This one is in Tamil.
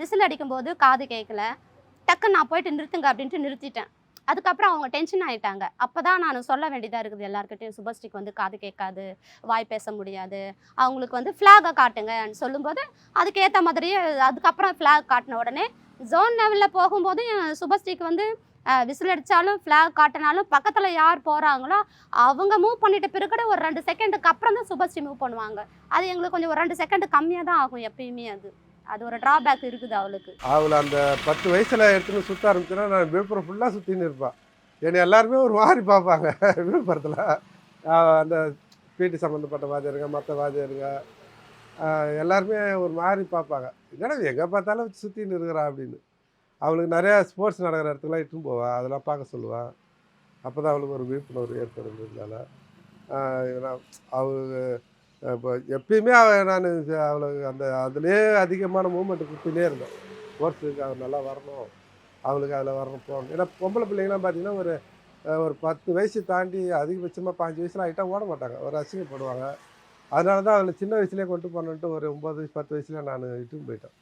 விசில் அடிக்கும்போது காது கேட்கல. டக்குன்னு நான் போயிட்டு நிறுத்துங்க அப்படின்ட்டு நிறுத்திட்டேன். அதுக்கப்புறம் அவங்க டென்ஷன் ஆயிட்டாங்க. அப்பதான் நானு சொல்ல வேண்டியதா இருக்குது எல்லார்கிட்டயும். சுபஸ்ரீக்கு வந்து காது கேட்காது, வாய் பேச முடியாது. அவங்களுக்கு வந்து ஃப்ளாக காட்டுங்கன்னு சொல்லும்போது, அதுக்கேத்த மாதிரியே அதுக்கப்புறம் ஃப்ளாக் காட்டுன உடனே, ஜோன் லெவல்ல போகும்போது சுபஸ்ரீக்கு வந்து விசில் அடிச்சாலும், ஃப்ளாக் காட்டுனாலும் பக்கத்துல யார் போறாங்களோ, அவங்க மூவ் பண்ணிட்ட பிறகு ஒரு 2 செகண்டுக்கு அப்புறம் தான் சுபஸ்ரீ மூவ் பண்ணுவாங்க. அது எங்களுக்கு கொஞ்சம் ஒரு 2 செகண்ட் கம்மியா தான் ஆகும் எப்பயுமே அது. அது ஒரு ட்ராபேக் இருக்குது அவளுக்கு. அவள அந்த 10 வயசுல எடுத்துன்னு சுத்த ஆரம்பிச்சேன்னா, நான் விழுப்புரம் ஃபுல்லா சுத்தின்னு இருப்பேன். என்னை எல்லாருமே ஒரு மாரி பார்ப்பாங்க விழுப்புரத்துல. அந்த பிடி சம்மந்தப்பட்ட வாத்தியாருங்க, மத்த வாத்தியாருங்க, எல்லாருமே ஒரு மாரி பார்ப்பாங்க. என்னடா எங்க பார்த்தாலும் சுத்தின்னு இருக்கிறா அப்படின்னு. அவளுக்கு நெறையா ஸ்போர்ட்ஸ் நடக்கிற இடத்துக்குலாம் இட்டுன்னு போவா. அதெல்லாம் பார்க்க சொல்லுவா. அப்பதான் அவளுக்கு ஒரு விழிப்புணர்வு ஏற்படுறதுனால. நான் அவ இப்போ எப்பயுமே நான் அவளுக்கு அந்த அதிலேயே அதிகமான மூவ்மெண்ட் குடுத்துன்னே இருந்தேன். ஸ்போர்ட்ஸுக்கு அவள் நல்லா வரணும். அவளுக்கு அதில் வரணும் போகணும். ஏன்னா பொம்பளை பிள்ளைங்கலாம் பார்த்தீங்கன்னா, ஒரு 10 வயசு தாண்டி அதிகபட்சமாக 15 வயசுலாம் ஆகிட்டா ஓட மாட்டாங்க. ஒரு அசிங்கப்படுவாங்க. அதனால தான் அவளை சின்ன வயசுலேயே கொண்டு போகணுன்ட்டு ஒரு 9 வயசு 10 வயசுல நான் இட்டுன்னு போயிட்டேன்.